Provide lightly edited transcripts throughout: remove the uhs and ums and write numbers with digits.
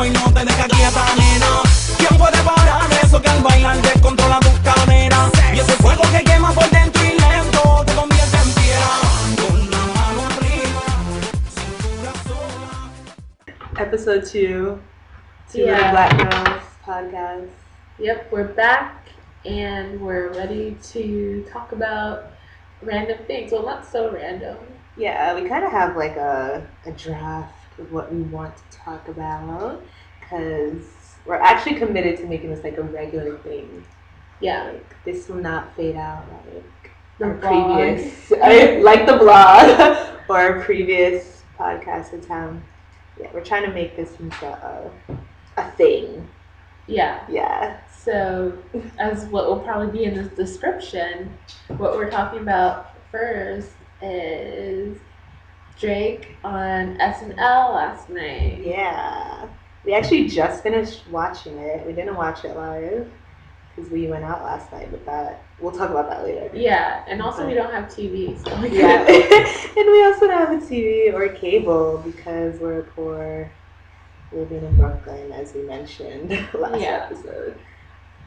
y no te deja quieta, nena. ¿Quién puede parar eso que al bailar descontrola tus caderas? Y ese fuego que quema por dentro y lento te convierte en piedra. Con la mano arriba, cintura sola. Episode 2, Two Little Black Girls podcast. Yep, we're back and we're ready to talk about random things. Well, not so random. Yeah, we kind of have like a draft of what we want to talk about because we're actually committed to making this like a regular thing. Yeah. Like, this will not fade out like The our blog. previous, like the blog or our previous podcast attempt. Yeah, we're trying to make this into a thing. Yeah. Yeah. So, as what will probably be in this description, what we're talking about first is Drake on SNL last night. Yeah. We actually just finished watching it. We didn't watch it live because we went out last night, but that we'll talk about that later. Yeah, and also we don't have TV, so we Yeah. And we also don't have a TV or cable because we're poor living in Brooklyn, as we mentioned last episode.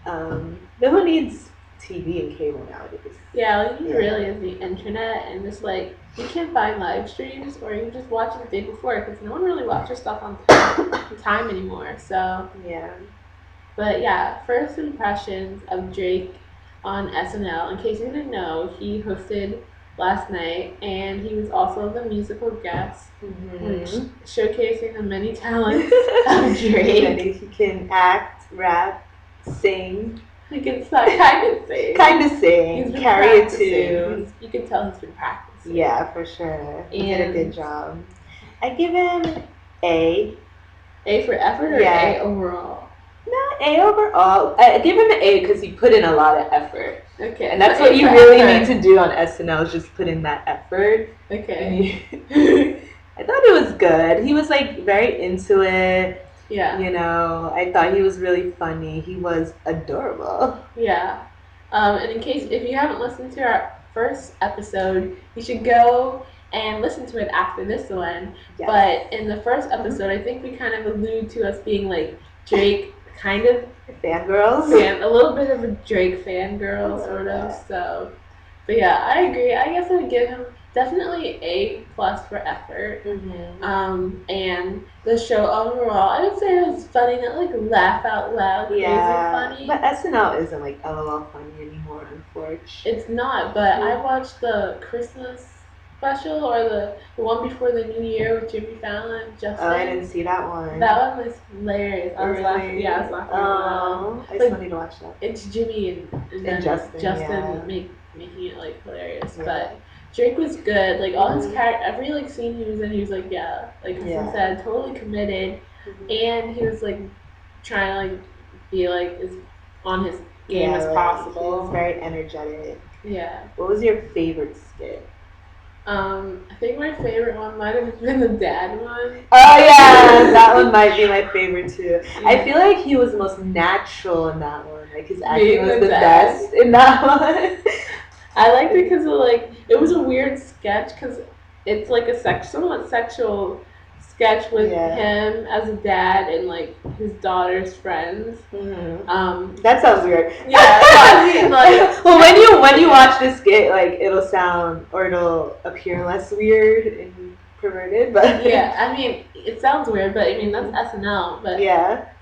But who needs TV and cable nowadays? Yeah, like you really is the internet and just like you can't find live streams or you just watch it the day before because no one really watches stuff on time anymore. So yeah. But yeah, first impressions of Drake on SNL. In case you didn't know, he hosted last night and he was also the musical guest, which showcasing the many talents of Drake. He can act, rap, sing. He can kind of sing. Carry a tune. You can tell he's been practicing. Yeah, for sure. He did a good job. I give him A. A for effort or A overall? No, A overall. I give him an A because he put in a lot of effort. Okay. And that's what you really need to do on SNL is just put in that effort. Okay. I thought it was good. He was like very into it. Yeah. You know, I thought he was really funny. He was adorable. Yeah. And in case, if you haven't listened to our first episode, you should go and listen to it after this one. Yes. But in the first episode, I think we kind of allude to us being like Drake kind of fangirls. A little bit of a Drake fangirl, sort of. So, but yeah, I agree. I guess I would give him definitely A+ for effort. And the show overall, I would say it was funny, not like laugh out loud, crazy funny. But SNL isn't like LOL funny anymore, unfortunately. It's not, but I watched the Christmas special or the one before the New Year with Jimmy Fallon, Justin. Oh, I didn't see that one. That one was hilarious. I was laughing. Yeah, I was laughing. Oh, I still need to watch that. It's Jimmy and Justin making it like hilarious, but. Drake was good. Like all his character, every like scene he was in, he was like, like Kristen said, totally committed, and he was like trying to like be like as on his game as possible. He was very energetic. Yeah. What was your favorite skit? I think my favorite one might have been the dad one. Oh yeah, that one might be my favorite too. Yeah. I feel like he was the most natural in that one. Like his acting was the best in that one. I liked it because it was a weird sketch because it's like a somewhat sexual sketch with him as a dad and like his daughter's friends. That sounds weird. Yeah, I mean, like, well, when you watch this skit, like it'll appear less weird and perverted, but yeah, I mean it sounds weird, but I mean that's SNL, but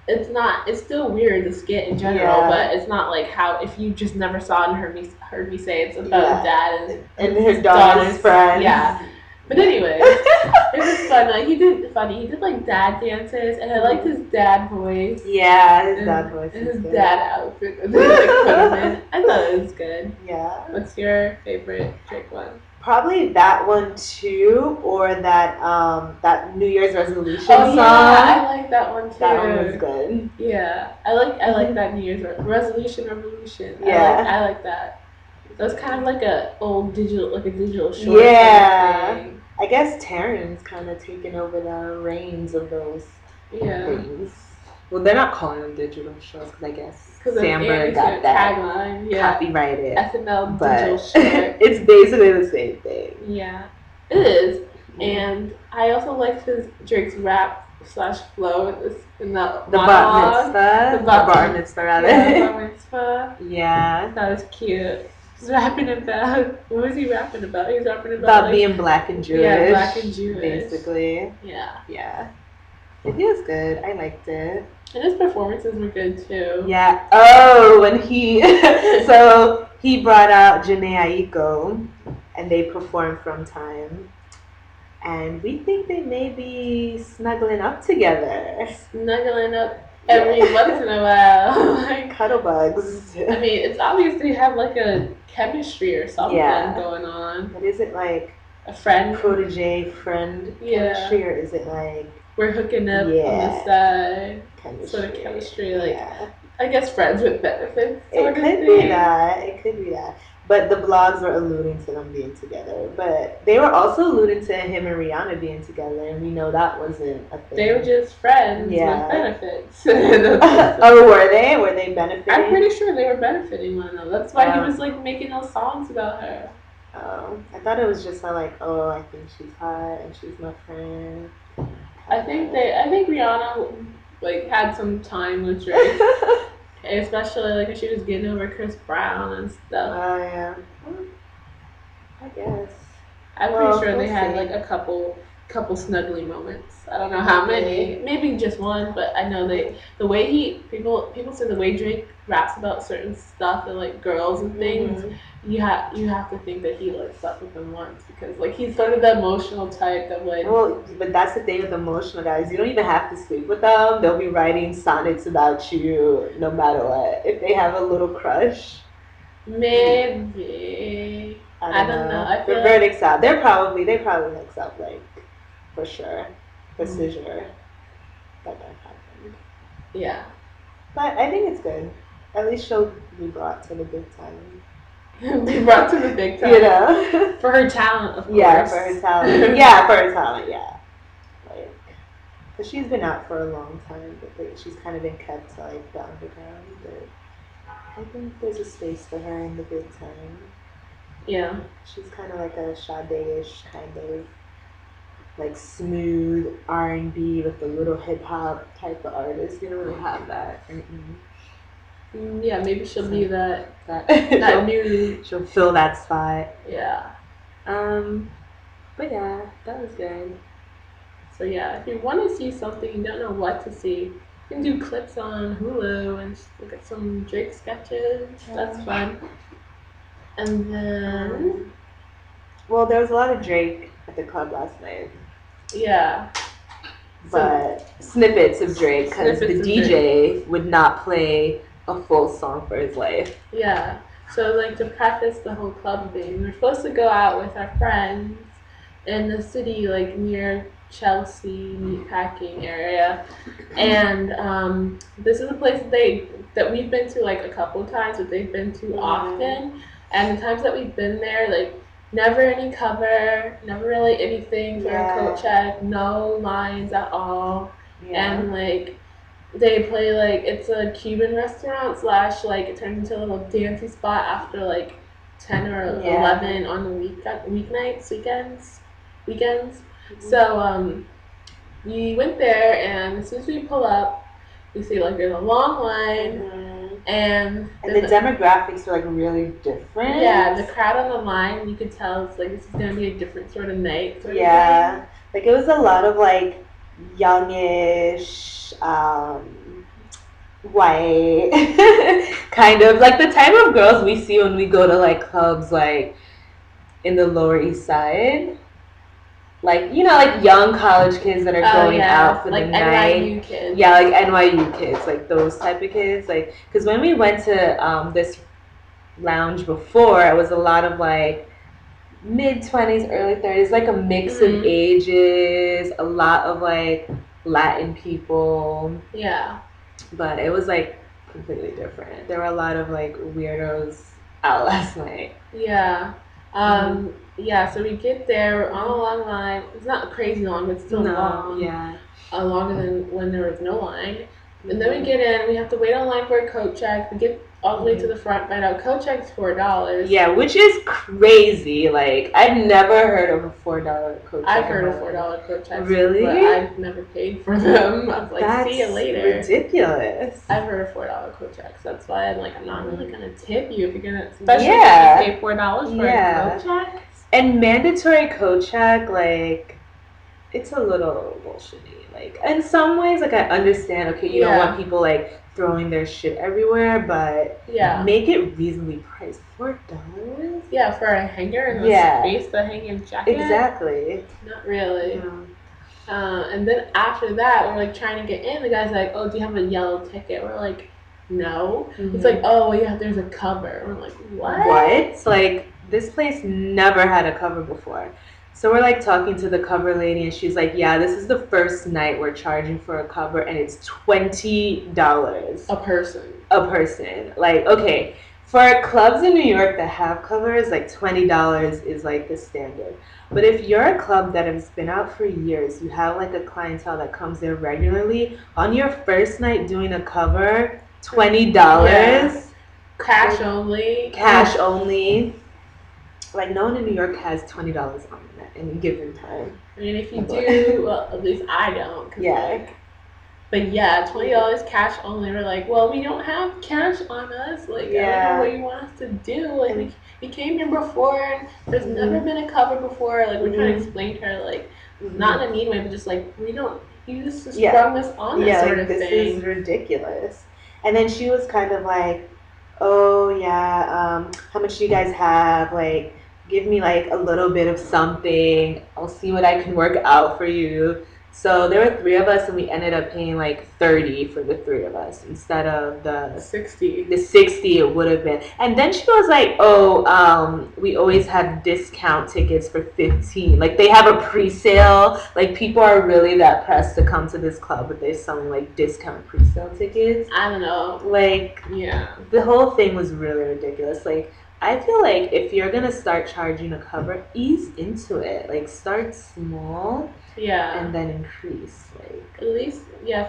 it's not. It's still weird, the skit in general, but it's not like how if you just never saw it and heard me say it's about a dad and his daughter's friends. Yeah. But anyways, it was fun. Like he did like dad dances, and I liked his dad voice. Yeah, his dad voice. And his dad outfit that they like put him in. I thought it was good. Yeah. What's your favorite Drake one? Probably that one too, or that New Year's resolution song. Yeah, I like that one too. That one was good. Yeah, I like that New Year's revolution. Yeah, I like that. That was kind of like a digital short. Yeah, kind of thing. I guess Taryn's kind of taken over the reins of those things. Well, they're not calling them digital shorts because I guess Samberg got that tagline, copyrighted. SNL digital short. It's basically the same thing. Yeah, it is. And I also liked Drake's rap / flow in the bar mitzvah. The bar mitzvah, rather. Yeah, bar mitzvah. Yeah. That was cute. He's rapping about, what was he rapping about? He was rapping about like, being black and Jewish. Yeah, black and Jewish. Basically. Yeah. Yeah. It was good. I liked it. And his performances were good too. Yeah. Oh, when he so he brought out Janae Aiko and they performed From Time. And we think they may be snuggling up together. Snuggling up every once in a while. Like cuddle bugs. I mean, it's obvious they have like a chemistry or something going on. But is it like a friend? Protege friend chemistry, or is it like we're hooking up on the side? Chemistry. Sort of chemistry, like I guess friends with benefits. It could be that. It could be that. But the blogs were alluding to them being together. But they were also alluding to him and Rihanna being together, and we know that wasn't a thing. They were just friends with benefits. Oh, were they? Were they benefiting? I'm pretty sure they were benefiting one another. That's why he was like making those songs about her. Oh, I thought it was just like, oh, I think she's hot and she's my friend. I think Rihanna like had some time with Drake. Especially like when she was getting over Chris Brown and stuff. Oh yeah. I guess. I'm pretty sure they had like a couple snuggly moments. I don't know how many. Maybe just one, but I know the way people say the way Drake raps about certain stuff and like girls and things, you have to think that he like slept with them once, because like he's sort of the emotional type that like. Well, but that's the thing with emotional guys. You don't even have to sleep with them. They'll be writing sonnets about you no matter what. If they have a little crush. Maybe. I don't know. I feel the verdict's out. They probably mix up, like, for sure. For sure. That happened. Yeah. But I think it's good. At least she'll be brought to the big time. Be brought to the big time. You know? For her talent, of course. Yeah, for her talent. Yeah, for her talent, yeah. Like, because she's been out for a long time, but like, she's kind of been kept to, like, the underground. But I think there's a space for her in the big time. Yeah. She's kind of like a Sade-ish kind of like smooth R&B with a little hip hop type of artist. You don't really have that. Yeah, maybe she'll be that new. She'll fill that spot. Yeah. But yeah, that was good. So yeah, if you want to see something you don't know what to see, you can do clips on Hulu and look at some Drake sketches. That's fun. And then, well, there was a lot of Drake at the club last night. Yeah. But snippets of Drake, because the DJ would not play a full song for his life. Yeah. So, like, to preface the whole club thing, we were supposed to go out with our friends in the city, like, near Chelsea meatpacking area. And this is a place that we've been to, like, a couple of times, but they've been to often. And the times that we've been there, like, never any cover, never really anything for a coat check, no lines at all. Yeah. And, like, they play, like, it's a Cuban restaurant / like, it turns into a little dancey spot after, like, 10 or 11 on the weekends. Mm-hmm. So, we went there, and as soon as we pull up, we see, like, there's a long line. And the demographics were like really different. Yeah, the crowd on the line, you could tell it's like this is gonna be a different sort of night. Like it was a lot of like youngish, white, kind of like the type of girls we see when we go to like clubs like in the Lower East Side. Like, you know, like young college kids that are going out for like the night. NYU kids. Yeah, like NYU kids, like those type of kids. Like, because when we went to this lounge before, it was a lot of like mid-20s, early 30s, like a mix of ages, a lot of like Latin people. Yeah. But it was like completely different. There were a lot of like weirdos out last night. Yeah. Yeah, so we get there, we're on a long line. It's not crazy long, but still long. Yeah. Longer than when there was no line. And then we get in, we have to wait online for a coat check. We get all the way to the front, find out coat check's $4. Yeah, which is crazy. Like, I've never heard of a $4 coat check. I've heard of $4 coat checks. Really? But I've never paid for them. I was like, That's see you later. Ridiculous. I've heard of $4 coat checks. That's why I'm like, I'm not really gonna tip you if you're gonna, especially if you pay $4 for a coat check. And mandatory coat check, like, it's a little bullshitty. Like, in some ways, like, I understand, okay, you don't want people, like, throwing their shit everywhere, but make it reasonably priced. $4? Yeah, for a hanger and the space to hang your jacket? Exactly. Not really. And then after that, we're, like, trying to get in. The guy's like, oh, do you have a yellow ticket? We're like, no. It's like, oh, yeah, there's a cover. We're like, what? What? Like, this place never had a cover before. So we're like talking to the cover lady and she's like, yeah, this is the first night we're charging for a cover and it's $20 a person. A person. Like, okay, for clubs in New York that have covers, like $20 is like the standard. But if you're a club that has been out for years, you have like a clientele that comes there regularly, on your first night doing a cover, $20. Yeah. Cash only. Cash only. Like, no one in New York has $20 on them at any given time. I mean, if you do, well, at least I don't. Like, but yeah, $20 cash only. We're like, well, we don't have cash on us. Like, I don't know what you want us to do. Like, we came here before, and there's never been a cover before. Like, we're trying to explain to her, like, not in a mean way, but just like, we don't, you just sprung this on us sort of thing. This is ridiculous. And then she was kind of like, oh, yeah, how much do you guys have? Like, give me like a little bit of something. I'll see what I can work out for you. So there were 3 of us and we ended up paying like $30 for the 3 of us instead of the 60. The 60 it would have been. And then she was like, oh, we always have discount tickets for $15. Like, they have a pre-sale. Like, people are really that pressed to come to this club, but they're selling like discount pre-sale tickets. I don't know. Like, the whole thing was really ridiculous. Like, I feel like if you're gonna start charging a cover, ease into it. Like, start small, and then increase. Like, at least,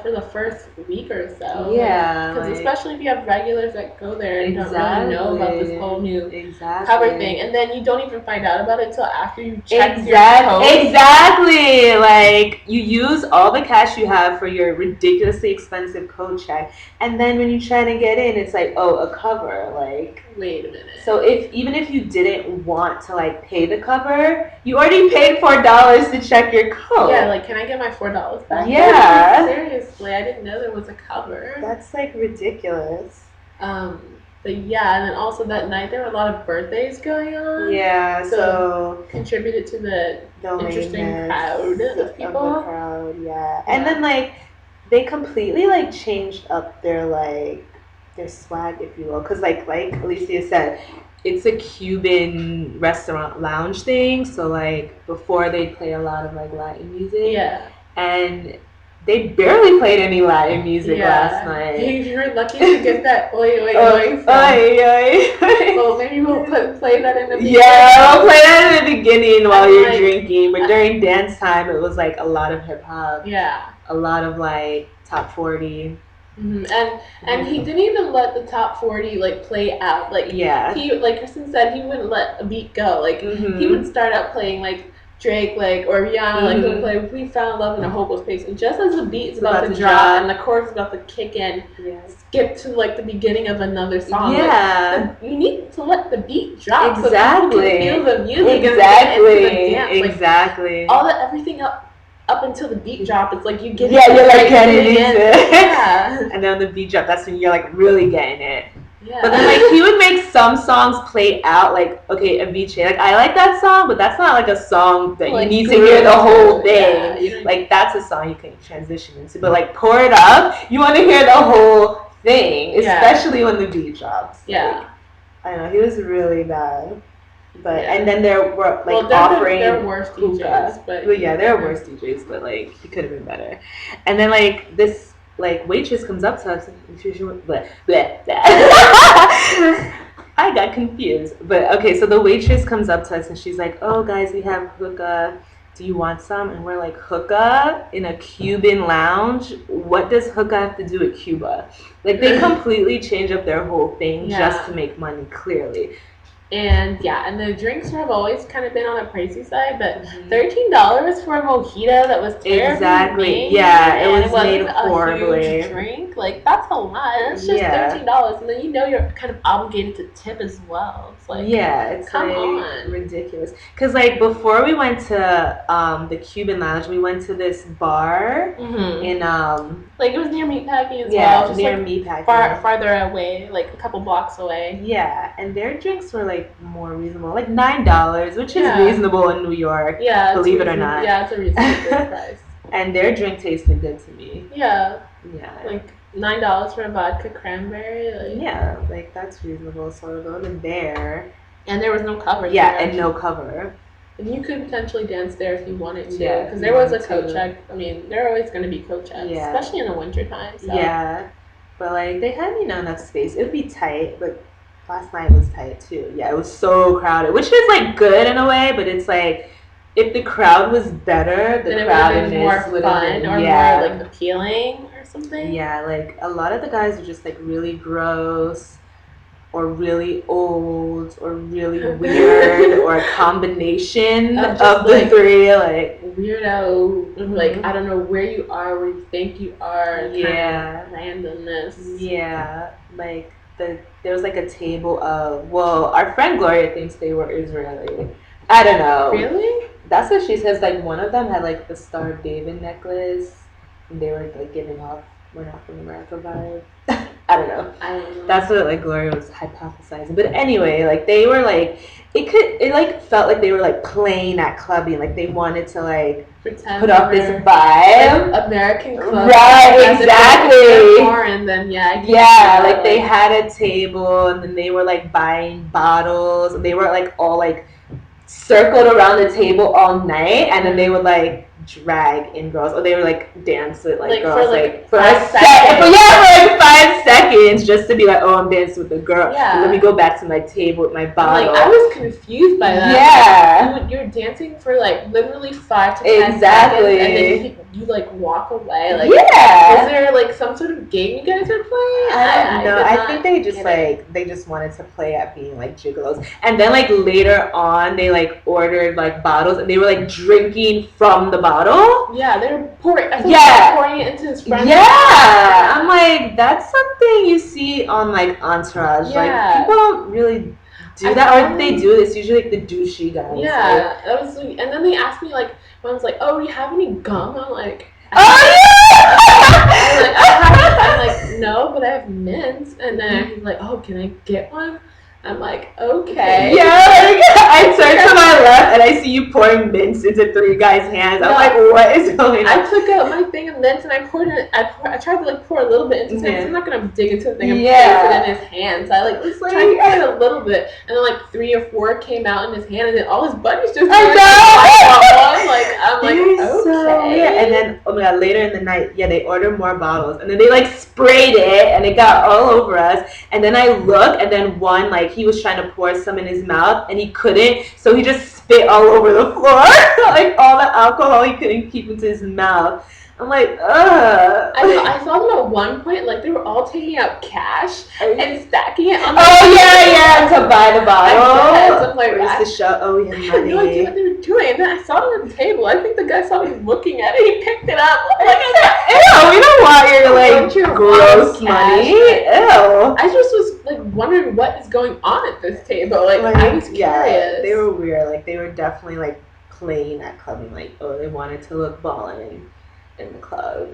for the first week or so. Yeah, because especially if you have regulars that go there and don't really know about this whole new cover thing, and then you don't even find out about it until after you check your code. Exactly. Like, you use all the cash you have for your ridiculously expensive code check, and then when you try to get in, it's like, oh, a cover. Like, wait a minute. So even if you didn't want to like pay the cover, you already paid $4 to check your code. Yeah, like, can I get my $4 back? Yeah. Seriously, I didn't know there was a cover. That's like ridiculous. But yeah, and then also that night there were a lot of birthdays going on. Yeah, so contributed to the interesting crowd of people. Of the crowd, and then like they completely like changed up their swag, if you will, because like Alicia said, it's a Cuban restaurant lounge thing. So like before they play a lot of like Latin music, and they barely played any Latin music last night. You were lucky to get that oi oi oi. Well, maybe we'll play that in the beginning. Yeah, we'll play that in the beginning while you're drinking. But during dance time, it was like a lot of hip hop. Yeah. A lot of like top 40. Mm-hmm. And he didn't even let the top 40 like play out. Like he, like Kristen said, he wouldn't let a beat go. Like he would start out playing like Drake, like, or Rihanna, like, would play "We Found Love in a Hopeless Place," and just as the beat is about to drop and the chorus is about to kick in, skip to like the beginning of another song. Yeah, like, you need to let the beat drop exactly. So you can feel the music exactly. and the dance. Exactly. Like, all that, everything up until the beat drop, it's like you get you're like getting into it. Yeah, and then the beat drop, that's when you're like really getting it. Yeah. But then like he would make some songs play out, like, okay, Avicii, like I like that song, but that's not like a song that like, you need to hear the whole thing. Yeah, like that's a song you can transition into. But like Pour It Up, you want to hear the whole thing, especially when the beat drops. Yeah. Like, I don't know, he was really bad. But and then there were like there were worse DJs, but there were worse DJs, but like he could have been better. And then like this like waitress comes up to us and she's blah, blah, blah. I got confused. But okay, so the waitress comes up to us and she's like, "Oh guys, we have hookah do you want some? And we're like, hookah in a Cuban lounge? What does hookah have to do with Cuba? Like, they completely change up their whole thing just to make money, clearly. And and the drinks have always kind of been on the pricey side, but $13 for a mojito that was terribly made, it was made horribly. A huge drink, like that's a lot. It's just $13, and then you're kind of obligated to tip as well. It's like it's come like on, ridiculous. Because like before we went to the Cuban lounge, we went to this bar in like it was near Meatpacking as well, just near like Meatpacking, farther away, like a couple blocks away. Yeah, and their drinks were like more reasonable, like $9, which is reasonable in New York. Yeah, believe it or not. Yeah, it's a reasonable price. And their drink tasted good to me. Yeah, like $9 for a vodka cranberry. Like, like that's reasonable. So we're going in there, and there was no cover. And no cover. And you could potentially dance there if you wanted to, because there was a coat check. I mean, there are always going to be coat checks, especially in the winter time. So. Yeah, but like they had enough space. It would be tight, but last night was tight too. Yeah, it was so crowded, which is like good in a way, but it's like if the crowd was better, the crowdedness would have been more more like appealing or something. Yeah, like a lot of the guys are just like really gross, or really old, or really weird, or a combination of the three. Like weirdo, like I don't know where you are, where you think you are. Kind of randomness. Yeah, like there was like a table of, our friend Gloria thinks they were Israeli. I don't know. Really? That's what she says. Like one of them had like the Star of David necklace, and they were like giving off "We're not from America" vibe. I don't know. That's what like Gloria was hypothesizing. But anyway, like they were like it like felt like they were like playing at clubbing, like they wanted to like pretend put off this vibe, like American club, right? Exactly. Foreign, then like they had a table, and then they were like buying bottles, and they were like all like circled around the table all night, and then they would like drag in girls, or they would like dance with like girls for a second. For like 5 seconds, just to be like, I'm dancing with the girl. Yeah. Let me go back to my table with my bottle. Like I was confused by that. Yeah. Like, you're dancing for like literally 5 to 10 seconds, and then you like walk away. Like, is there like some sort of game you guys are playing? I don't know. I think they just they just wanted to play at being like gigolos, and then like later on they like ordered like bottles, and they were like drinking from the bottle. Yeah, they were pouring. I think they were pouring it into his friend. Yeah, I'm like, that's something you see on like Entourage. Like people don't really do that, or if they do, it's usually like the douchey guys. Yeah, that was. And then they asked me like, one's like, "Oh, do you have any gum?" I'm like, I'm like, no, but I have mints. And then he's like, "Oh, can I get one?" I'm like, okay. Yeah, like, I turn to my left and I see you pouring mints into 3 guys' hands. I'm like, what is going on? I took out my thing of mints and I poured it. I tried to like pour a little bit into his hands. I'm not gonna dig into the thing and pour it in his hands. So I like tried to pour it a little bit, and then like 3 or 4 came out in his hand, and then all his buddies just. I'm like, okay. So and then oh my god, later in the night, they ordered more bottles, and then they like sprayed it, and it got all over us. And then I look, and then one like he was trying to pour some in his mouth, and he couldn't, so he just spit all over the floor, like all the alcohol he couldn't keep into his mouth. I'm like, ugh. I saw them at one point, like they were all taking out cash and stacking it on the to buy the bottle. I'm like, where's the show? Oh, we have money. No idea what they were doing. And then I saw them at the table. I think the guy saw me looking at it. He picked it up. Like, ew, we don't want your like gross money. Ew. I just was like wondering what is going on at this table. Like I was curious. Yeah, they were weird. Like they were definitely like playing at clubbing. Like they wanted to look ballin' in the club.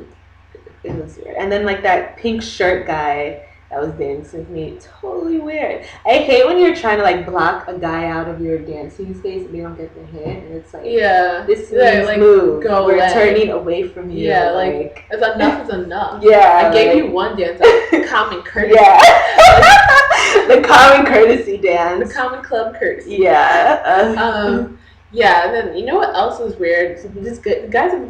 It was weird. And then like that pink shirt guy that was dancing with me, totally weird. I hate when you're trying to like block a guy out of your dancing space and they don't get the hit, and it's like, this means like, move. We're turning away from you. Yeah, like enough is enough. Yeah, I gave you one dance, like common courtesy. Yeah. The common courtesy dance. The common club courtesy. Yeah. Yeah, and then you know what else was weird? The guys at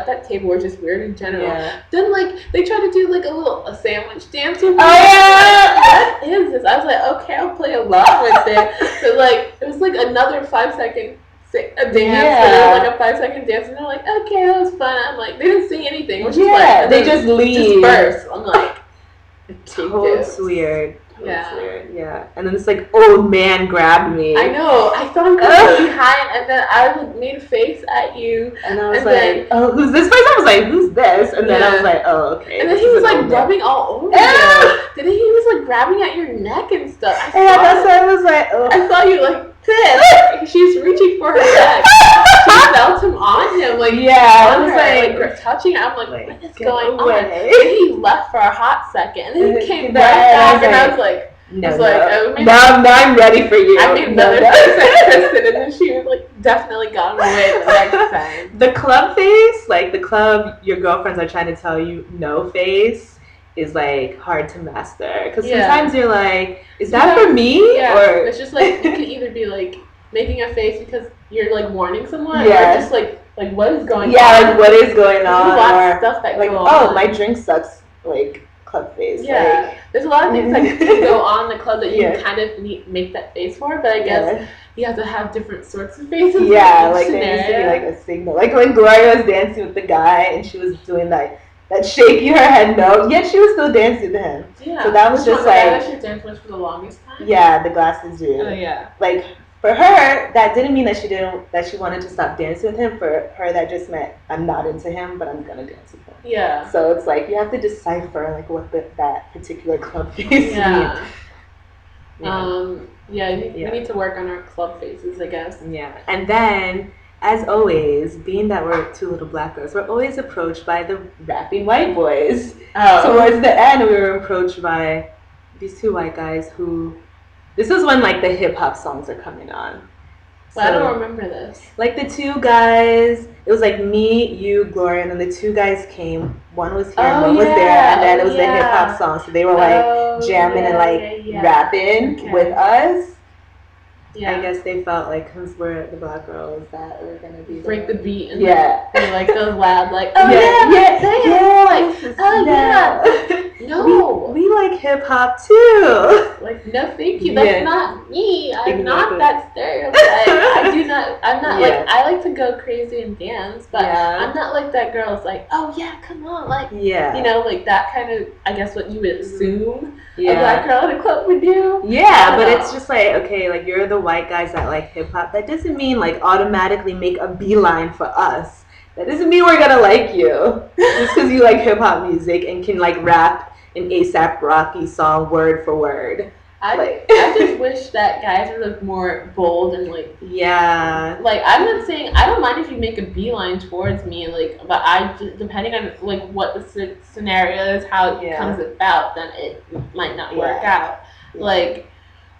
that table were just weird in general. Yeah. Then like they tried to do like a sandwich dance with me. Oh yeah! What is this? I was like, okay, I'll play along with it. So like it was like another 5 second a dance, and it was like a 5-second dance, and they're like, okay, that was fun. I'm like, they didn't sing anything, which is like, they just leave. Disperse. I'm like, totes weird. Yeah. And then this like old man grabbed me. I know. I saw him come behind, and then I made a face at you, and I was like, "Oh, who's this?" First, I was like, "Who's this?" And then I was like, "Oh, okay." And then he was like rubbing all over you. Then he was like grabbing at your neck and stuff. That's why I was like, "Oh." I saw you like this. She's reaching for her neck. She felt him on him, like I was like touching. I'm like, what is going on? And he left for a hot second, and then he came right back, and I was like. Now I'm ready for you. I made another face at Kristen, and then she was like definitely got away the next time. The club face, like the club your girlfriends are trying to tell you no face, is like hard to master. Because sometimes you're like, is that for me? Yeah, or it's just like you can either be like making a face because you're like warning someone, or just like what is going on? Yeah, like what is going on? There's a lot of stuff that like, go on. My drink sucks. Like. Club face. Yeah, there's a lot of things that can go on in the club that you can kind of make that face for, but I guess you have to have different sorts of faces. Yeah, like there needs to be like a signal. Like when Gloria was dancing with the guy and she was doing like that shaking her head no, yet she was still dancing to him. Yeah. So that was just like. That she danced with for the longest time. Yeah, the glasses dude. Oh yeah. Like. For her, that didn't mean that she wanted to stop dancing with him. For her, that just meant I'm not into him, but I'm gonna dance with him. Yeah. So it's like you have to decipher like what that particular club face means. We need to work on our club faces, I guess. Yeah. And then, as always, being that we're two little black girls, we're always approached by the rapping white boys. Towards the end, we were approached by these two white guys who. This is when like the hip hop songs are coming on. Well, I don't remember this. Like the two guys, it was like me, you, Gloria, and then the two guys came. One was here, one was there, and then it was the hip hop song. So they were like jamming and like rapping with us. Yeah. I guess they felt like, because we're the black girls, that we're gonna be break the beat and like those loud like no, we like hip hop too. Like no, thank you. That's not me. I'm not that stereotype. I'm not like I like to go crazy and dance, but I'm not like that girl's like, oh yeah, come on, like you know, like that kind of. I guess what you would assume a black girl in a club would do. Yeah, but it's just like okay, like you're the white guys that like hip hop. That doesn't mean like automatically make a beeline for us. That doesn't mean we're gonna like you just because you like hip hop music and can like rap an ASAP Rocky song word for word. I just wish that guys were like more bold and like like I'm not saying I don't mind if you make a beeline towards me like but I just, depending on like what the scenario is how it comes about then it might not work out like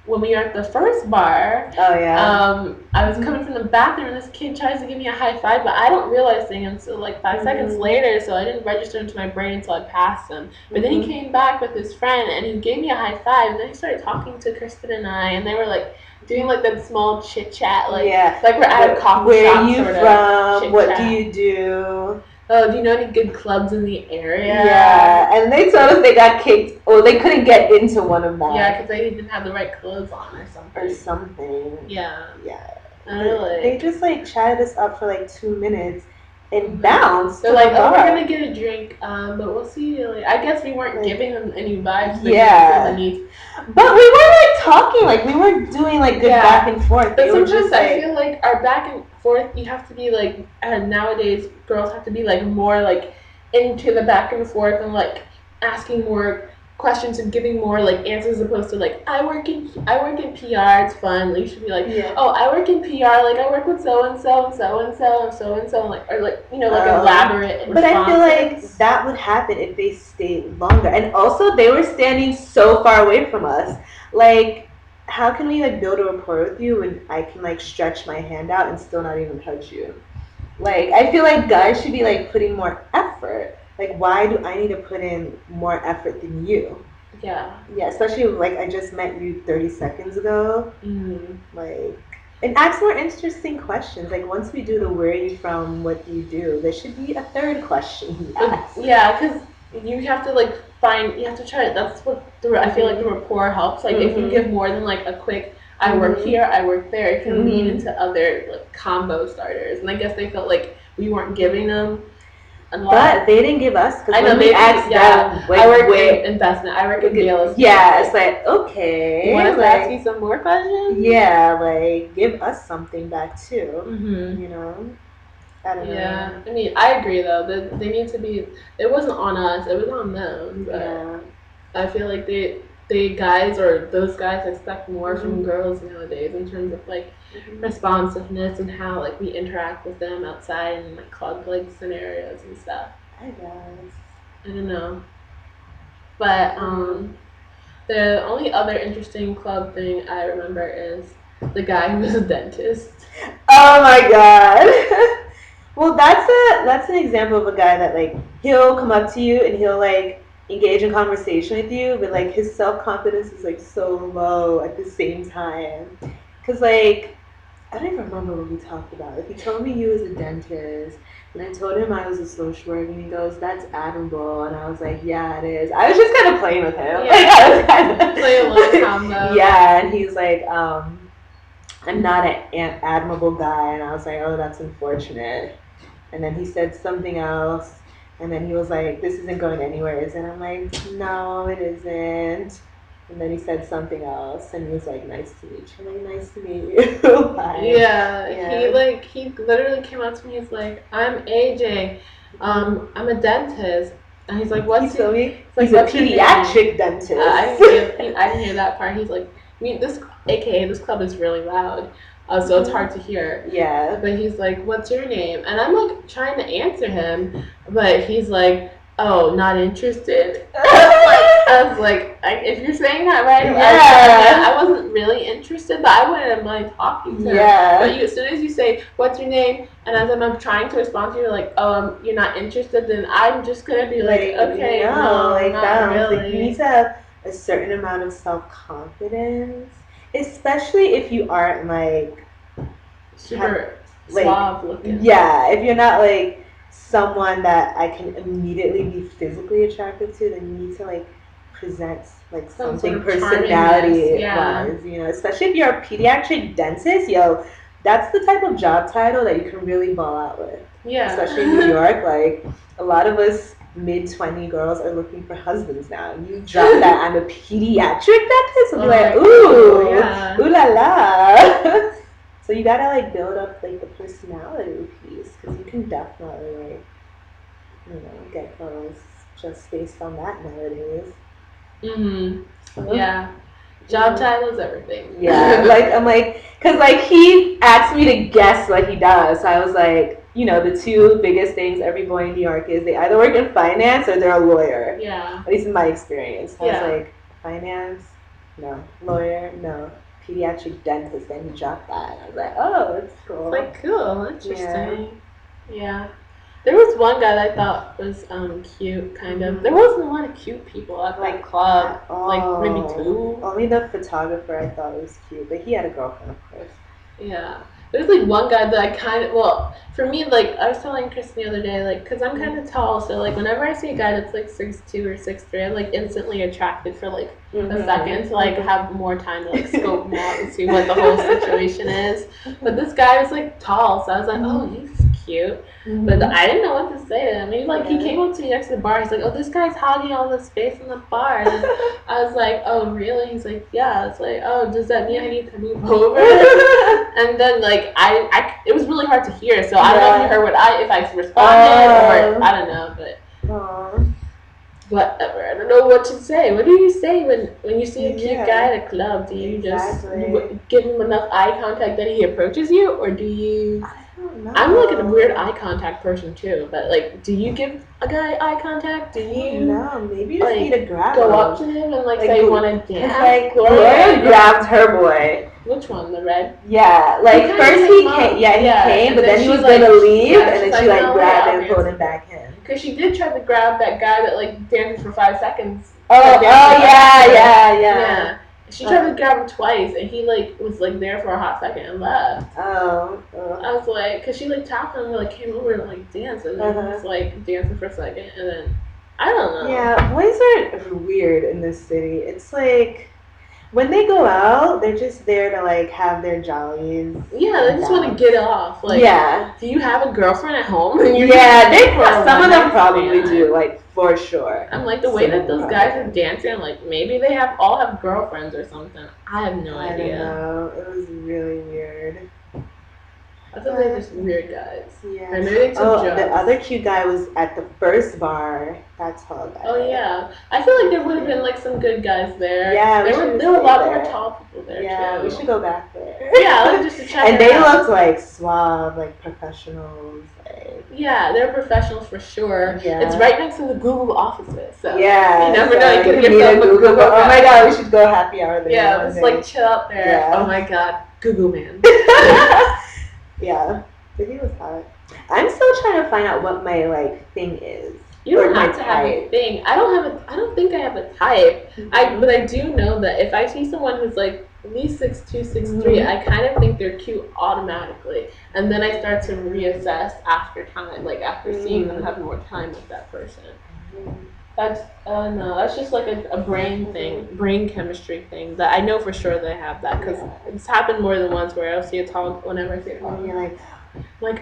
when we were at the first bar I was coming from the bathroom and this kid tries to give me a high five but I don't realize things until like 5 seconds later so I didn't register into my brain until I passed him but then he came back with his friend and he gave me a high five and then he started talking to Kristen and I and they were like doing like that small chit chat like we're at a coffee shop. Where are you from? What do you do? Oh, do you know any good clubs in the area? Yeah, and they told us they got kicked, or they couldn't get into one of them. Yeah, because they didn't have the right clothes on or something. Yeah. Yeah. Really. They just like chatted us up for like 2 minutes and bounced. They're like, oh, we're gonna get a drink, but we'll see you later. I guess we weren't giving them any vibes. But we were like talking, like we were doing like good back and forth. But sometimes I feel like our back and forth, you have to be like, nowadays girls have to be like more like into the back and forth and like asking more questions and giving more like answers as opposed to like I work in PR, it's fun. Like you should be like, oh, I work in PR, like I work with so and so and so and so and so and so, like or like you know like elaborate. And but I feel like that would happen if they stayed longer, and also they were standing so far away from us. Like, how can we like build a rapport with you when I can like stretch my hand out and still not even touch you? Like, I feel like guys should be like putting more effort. Like, why do I need to put in more effort than you? Yeah, especially like I just met you 30 seconds ago. Like, and ask more interesting questions. Like, once we do the where are you from, what do you do, there should be a third question. Yeah, because you have to like you have to try it. That's what I feel like the rapport helps. Like, if you give more than like a quick, I work here, I work there. It can lead into other like combo starters, and I guess they felt like we weren't giving them. But they didn't give us. I know they asked them. I work in investment. I work in real estate. Yeah, it's like okay. You want us to ask you some more questions? Yeah, like give us something back too. You know. I don't know. Yeah, I mean, I agree though. That they need to be. It wasn't on us. It was on them. But I feel like they guys or those guys expect more from girls nowadays in terms of like responsiveness and how like we interact with them outside in like club like scenarios and stuff. I guess. I don't know. But the only other interesting club thing I remember is the guy who was a dentist. Oh my god. Well, that's an example of a guy that like he'll come up to you and he'll like engage in conversation with you, but like his self-confidence is like so low at the same time. Cause like I don't even remember what we talked about. Like he told me he was a dentist, and I told him I was a social worker, and he goes, "That's admirable," and I was like, "Yeah, it is." I was just kind of playing with him. Yeah. Like I was kind of play a little combo. Yeah, and he's like, "I'm not an admirable guy," and I was like, "Oh, that's unfortunate." And then he said something else, and then he was like, "This isn't going anywhere, is it?" And I'm like, "No, it isn't." And then he said something else, and he was like, "Nice to meet you." I'm like, "Nice to meet you." Yeah. He literally came up to me. He's like, "I'm AJ. I'm a dentist." And he's like, "What's your name?" He's a pediatric dentist. I didn't hear that part. He's like, this club is really loud. So it's hard to hear. Yeah. But he's like, "What's your name?" And I'm like trying to answer him, but he's like, "Oh, not interested." I was like, if you're saying that right, I wasn't really interested, but I wouldn't mind talking to him. But as soon as you say, "What's your name?" and as I'm trying to respond to you, like, "Oh, you're not interested," then I'm just gonna be like, "Okay, no, like not really." Like, you need to have a certain amount of self-confidence. Especially if you aren't like super suave looking. Yeah, if you're not like someone that I can immediately be physically attracted to, then you need to like present like something sort of personality wise, you know. Especially if you're a pediatric dentist, that's the type of job title that you can really ball out with. Yeah. Especially in New York, like a lot of us mid-20 girls are looking for husbands now. And you drop that I'm a pediatric dentist and be like, ooh, ooh la la. So you gotta like build up like the personality piece, because you can definitely like, you know, get girls just based on that nowadays. Yeah. Job title is everything. Yeah, like I'm like, cause like he asked me to guess what he does. So I was like, you know, the two biggest things every boy in New York is they either work in finance or they're a lawyer. Yeah. At least in my experience. I was like, finance? No. Lawyer? No. Pediatric dentist. Then he dropped that. I was like, oh, that's cool. It's like, cool. Interesting. Yeah. There was one guy that I thought was cute, kind of. There wasn't a lot of cute people at that club. Like maybe two. Only the photographer I thought was cute, but he had a girlfriend, of course. Yeah. There's like one guy that I kind of, for me, like I was telling Kristen the other day, like, because I'm kind of tall, so like whenever I see a guy that's like 6'2" or 6'3", I'm like instantly attracted for like a second to like have more time to like scope him out and see what the whole situation is. But this guy was like tall, so I was like, oh, he's cute. But I didn't know what to say to him. He came up to me next to the bar. He's like, "Oh, this guy's hogging all the space in the bar." And I was like, "Oh, really?" He's like, "Yeah." It's like, "Oh, does that mean I need to move over?" And then like I it was really hard to hear. So I don't know if you heard if I responded or I don't know, but whatever. I don't know what to say. What do you say when you see a cute guy at a club? Do you just give him enough eye contact that he approaches you, or do you? I'm like a weird eye contact person too, but like, do you give a guy eye contact? Do you? No, maybe you just need to grab go him. Up to him and like say you want to dance. Like Gloria grabbed her boy. Which one? The red? Yeah, like first he came. Yeah, he came, but then he was gonna leave, and then she like grabbed him and pulled him back in. Because she did try to grab that guy that like dances for 5 seconds. Yeah. She tried to grab him twice, and he like was like there for a hot second and left. I was like, cause she like tapped him and like came over and like danced, and then he was like dancing for a second, and then I don't know. Yeah, boys are weird in this city. It's like, When they go out, they're just there to like have their jollies. Yeah, they just want to get off. Like, do you have a girlfriend at home? Some of them probably do, like for sure. I'm like the way that those guys are dancing. Like maybe they all have girlfriends or something. I have no idea. I don't know. It was really weird. I thought they were just weird guys. Yeah. Or maybe they took drugs. The other cute guy was at the first bar. That tall guy. Oh yeah. I feel like there would have been like some good guys there. Yeah, there were a lot more tall people there yeah, too. we should go back there. Yeah, like just to check. And they looked like suave, like professionals. Yeah, they're professionals for sure. Yeah. It's right next to the Google offices. So yeah. You never know. You can get yourself a Google. Oh my god, we should go happy hour there. Yeah, just like chill out there. Yeah. Oh my god, Google man. Yeah. But he was hot. I'm still trying to find out what my like thing is. You don't have to have a thing. I don't think I have a type. But I do know that if I see someone who's like at least 6'2", 6'3", I kind of think they're cute automatically, and then I start to reassess after time, like after seeing them have more time with that person. That's no, that's just like a brain thing, brain chemistry thing that I know for sure they have that because it's happened more than once where I'll see a tall whenever I see a tall. And you're like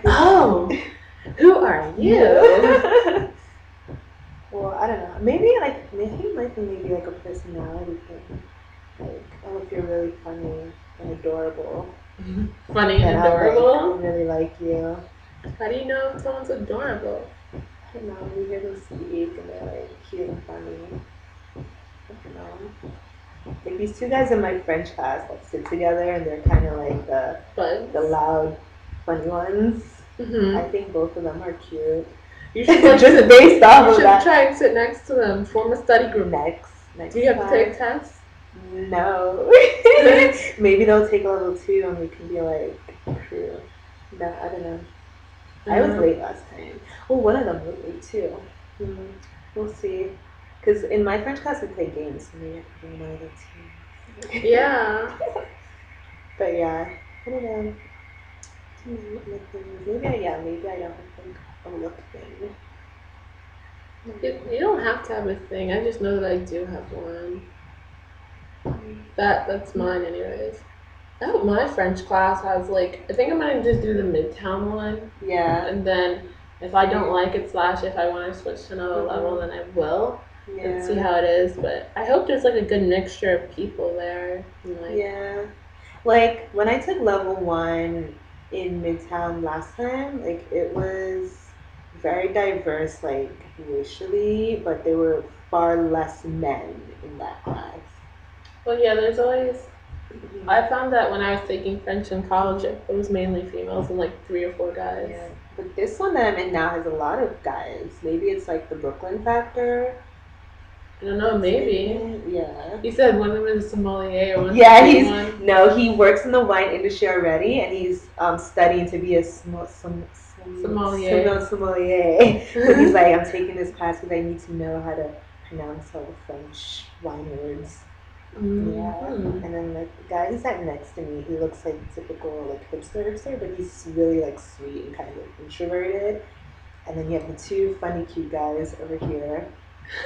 oh, who are you? Well, I don't know. Maybe it might be maybe like a personality thing. Like, oh, if you're really funny and adorable. Funny and adorable? I really like you. How do you know if someone's adorable? I don't know. You hear them speak and they're like cute and funny. I don't know. Like these two guys in my French class like sit together and they're kind of like the loud, funny ones. Mm-hmm. I think both of them are cute. You should like, just based off of that. You should try and sit next to them. Form a study group. Next Do you have to take tests? No. Maybe they'll take level 2 and we can be like crew. No, I don't know. I was late last time. Well, one of them was late too. We'll see. Because in my French class we play games, so maybe I can bring one of the 2. Yeah. But yeah, I don't know. Maybe I don't think a look thing. You don't have to have a thing. I just know that I do have one. That's mine anyways. I hope my French class has like, I think I'm gonna just do the Midtown one. Yeah. And then if I don't like it / if I want to switch to another level, then I will. Yeah. And see how it is. But I hope there's like a good mixture of people there. And, like, yeah. Like when I took level 1 in Midtown last time, like it was very diverse, like racially, but there were far less men in that class. Well, yeah, there's always. I found that when I was taking French in college, it was mainly females and like 3 or 4 guys. Yeah, but this one that I'm in now has a lot of guys. Maybe it's like the Brooklyn factor. I don't know, maybe. Yeah. He said one of them is a sommelier or one. Yeah, he works in the wine industry already, and he's studying to be a sommelier. So he's like, I'm taking this class because I need to know how to pronounce all the French wine words. Mm-hmm. Yeah, and then the guy who sat next to me, he looks like typical like hipster, but he's really like sweet and kind of introverted. And then you have the 2 funny, cute guys over here.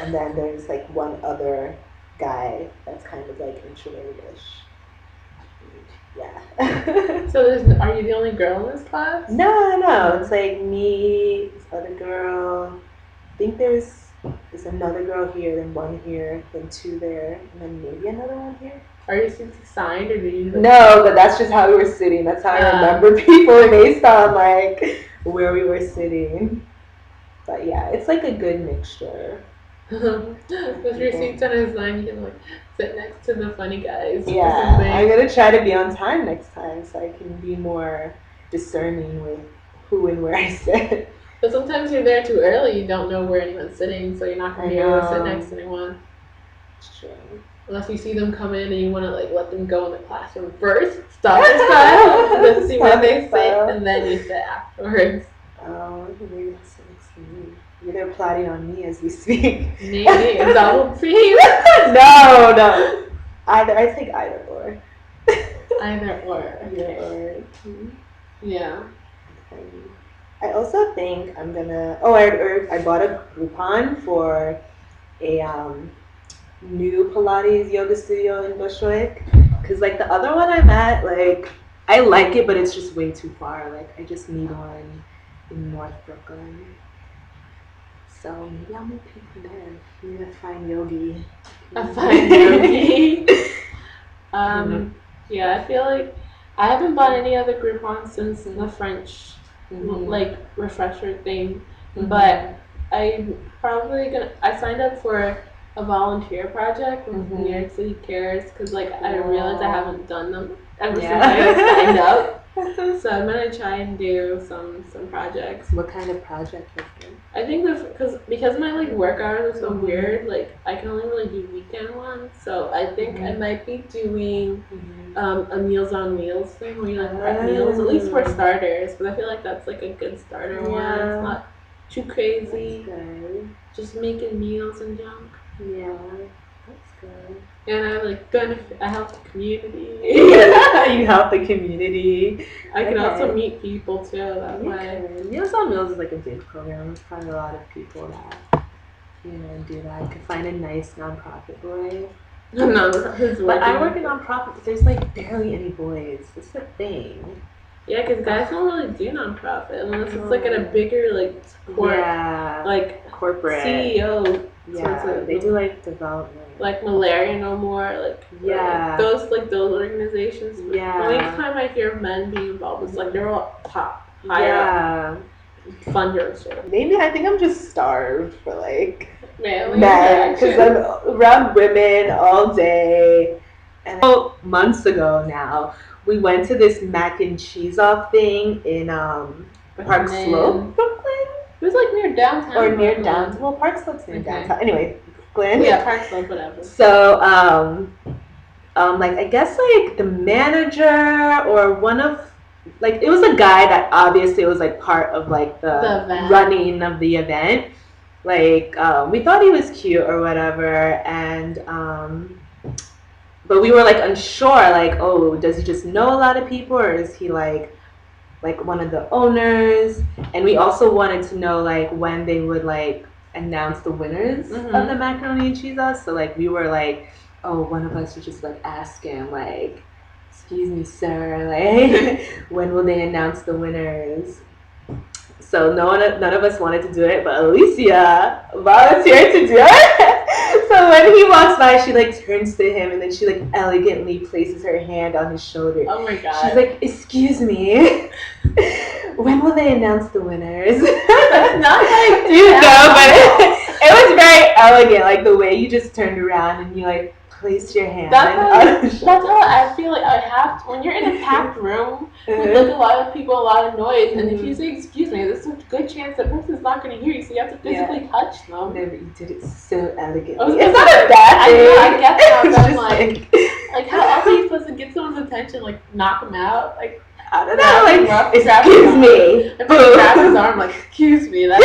And then there's like one other guy that's kind of like introverted-ish. Yeah. So are you the only girl in this class? No. It's like me, this other girl. I think there's another girl here, then 1 here, then 2 there, and then maybe another one here. Are you assigned or do you? No, but that's just how we were sitting. That's how I remember people based on like where we were sitting. But yeah, it's like a good mixture. With your seats on his line, you can like sit next to the funny guys. Yeah, I'm gonna try to be on time next time so I can be more discerning with who and where I sit. But sometimes you're there too early, you don't know where anyone's sitting, so you're not gonna be able to sit next to anyone. It's true. Unless you see them come in and you want to like let them go in the classroom first, stop your style, and then see where they sit, and then you sit afterwards. Oh, maybe that's next to me. They're plotting on me as we speak. Maybe. Is that what for you? No. I take either or. Either or. Either or. Yeah. I also think I'm gonna. I bought a Groupon for a new Pilates yoga studio in Bushwick. Because, like, the other one I'm at, like, I like it, but it's just way too far. Like, I just need one in North Brooklyn. So maybe I'll meet people there. Maybe a fine yogi. A fine yogi. Yeah, I feel like I haven't bought any other Groupon since the French like refresher thing, but I'm probably gonna. I signed up for a volunteer project with New York City Cares because like I realized I haven't done them ever since I signed up. So I'm gonna try and do some projects. What kind of project is it? I think because my like work hours are so weird, like I can only really do weekend ones. So I think I might be doing a Meals on Wheels thing where you like prep meals, at least for starters. Because I feel like that's like a good starter one. It's not too crazy. Just making meals and junk. Yeah, that's good. And I like I help the community. You help the community. I can also meet people too that way. Meals on Wheels is like a big program. There's probably a lot of people that do that. You could find a nice nonprofit boy. No, but I work in nonprofit, but there's like barely any boys. That's the thing. Yeah, because guys don't really do nonprofit unless it's like at a bigger like corporate CEO. Yeah, they do like development. Like Malaria No More, those organizations. Yeah. The only time I hear of men being involved is like they're all higher up funders. Maybe I think I'm just starved for like men because I'm around women all day. And months ago now, we went to this mac and cheese off thing in Park Slope, Brooklyn. It was like near downtown. Or near downtown. Well, Park Slope's near downtown. Anyway, Glenn. Yeah, Park Slope, whatever. So, like, I guess, like, the manager or one of, like, it was a guy that obviously was, like, part of, like, the running of the event. Like, we thought he was cute or whatever, and, but we were, like, unsure, like, oh, does he just know a lot of people, or is he, like one of the owners? And we also wanted to know like when they would like announce the winners of the macaroni and cheese off. So like we were like, oh, one of us would just like ask him like, excuse me sir, like when will they announce the winners? So none of us wanted to do it, but Alicia volunteered to do it. So when he walks by, she like turns to him and then she like elegantly places her hand on his shoulder. Oh my god. She's like, excuse me, when will they announce the winners? That's not like but it was very elegant, like the way you just turned around and you like placed your hand. That's how I feel like I have to, when you're in a packed room with like a lot of people, a lot of noise, and if you say excuse me, there's a good chance that person's not going to hear you, so you have to physically touch them. No, but you did it so elegantly. It's not a bad thing. I get that, but like how else are you supposed to get someone's attention? Like knock them out? Like I don't know, like, excuse me. If I grab his arm, like, excuse me, that's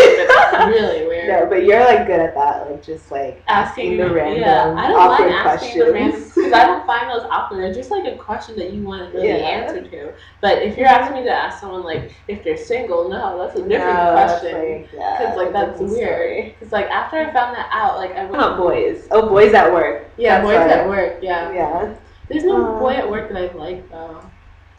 really weird. No, but you're, like, good at that, like, just, like, asking the random awkward questions. Because I don't find those awkward. They're just, like, a question that you want to really answer to. But if you're asking me to ask someone, like, if they're single, no, that's a different question. Because, like, that's weird. Because, like, after I found that out, like, I went... boys. Oh, boys at work. Yeah, boys at work, Yeah. There's no boy at work that I like, though.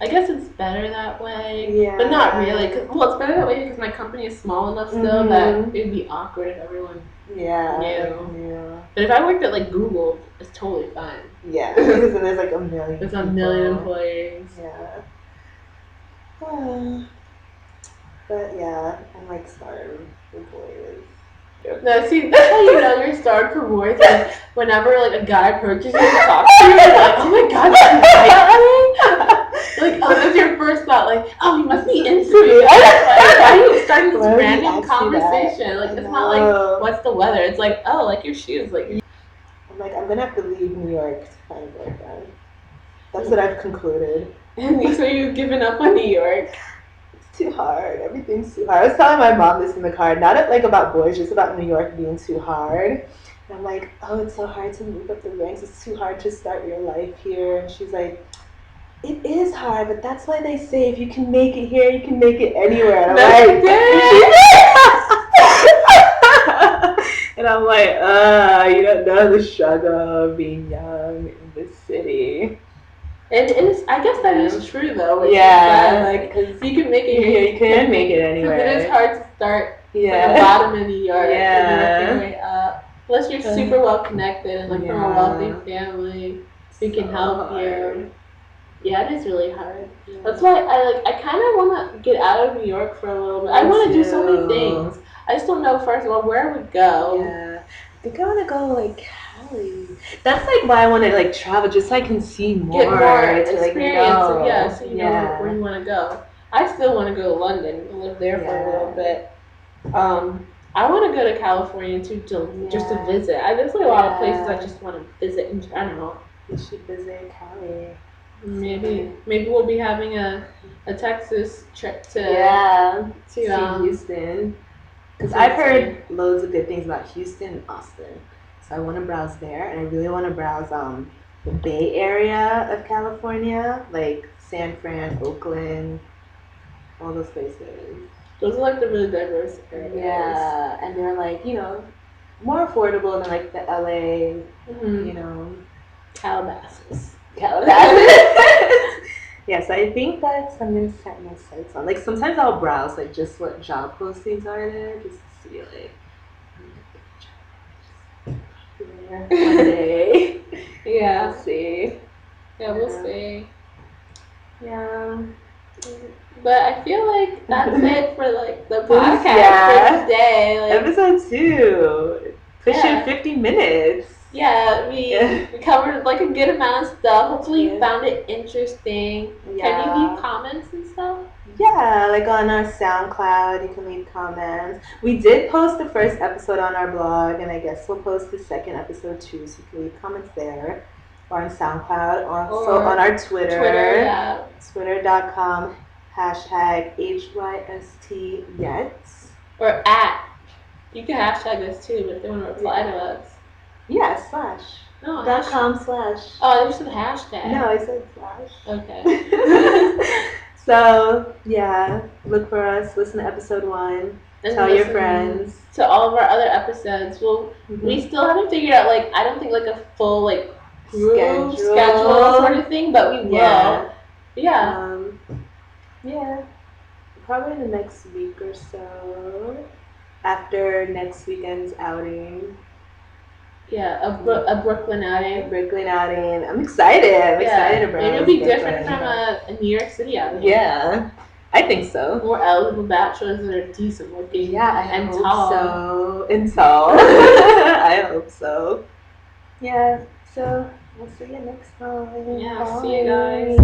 I guess it's better that way, but not really. It's better that way because my company is small enough still that it'd be awkward if everyone knew. Yeah. But if I worked at like Google, it's totally fine. Yeah, because then there's like a million. There's a million employees. Yeah. But yeah, I'm like starved for boys. No, see, that's how you know you're starved for boys. Like, whenever like a guy approaches you to talk to you, you're like, oh my god, that's like like, oh, that's your first thought. Like, oh, he must be into me. Like, why are you starting this random conversation? Like, it's not like, what's the weather? It's like, oh, like your shoes. Like, I'm like, I'm gonna have to leave New York to find a boyfriend. That's what I've concluded. And so you've given up on New York. Too hard. Everything's too hard. I was telling my mom this in the car, not like about boys, just about New York being too hard. And I'm like, oh, it's so hard to move up the ranks. It's too hard to start your life here. And she's like, it is hard, but that's why they say if you can make it here, you can make it anywhere. And I'm like, And I'm like, you don't know the struggle of being young in this city. It is. I guess that is true though. Because you can make it. You can make it anywhere. Because it is hard to start from the bottom in New York and work your way up. Unless you're super well connected and from a wealthy family who can help you. Yeah, it is really hard. Yeah. That's why I kind of want to get out of New York for a little bit. I want to do so many things. I just don't know, first of all, where I would go. Yeah. I think I want to go Cali. That's why I want to travel, just so I can see more. Get more experience. So you know where you want to go. I still want to go to London and live there for a little bit. I want to go to California too, just to visit. There's a lot of places I just want to visit in general. You should visit Cali. Maybe we'll be having a Texas trip to Houston. Because I've heard loads of good things about Houston and Austin. So I want to browse there, and I really want to browse the Bay Area of California, like San Fran, Oakland, all those places. Those are the really diverse areas. Yeah, and they're more affordable than the LA, Calabasas. Yes, I think that's I'm gonna set my sights on. Sometimes I'll browse just what job postings are there, just to see one day. Yeah. We'll see. Yeah, we'll see. Yeah. But I feel that's it for the podcast for today. Episode 2. Pushing 50 minutes. Yeah, we covered a good amount of stuff. Hopefully you found it interesting. Yeah. Can you leave comments and stuff? Yeah, on our SoundCloud, you can leave comments. We did post the first episode on our blog, and I guess we'll post the second episode too, so you can leave comments there. Or on SoundCloud, also on our Twitter. Twitter.com #HYSTyet. Or @. You can hashtag us too, but if they want to reply to us. Yeah, / No, .com / Oh, you said hashtag. No, I said / Okay. So, look for us. Listen to episode 1. And tell your friends. To all of our other episodes. We still haven't figured out, I don't think, a full, schedule sort of thing, but we will. Yeah. Probably in the next week or so. After next weekend's outing. Yeah, a Brooklyn outing. I'm excited. I'm excited to browse. Maybe it'll be different from a New York City outing. Yeah, I think so. More eligible bachelors that are decent looking. Yeah, and tall. So. And tall. I hope so. Yeah, so we'll see you next time. Yeah, see you guys.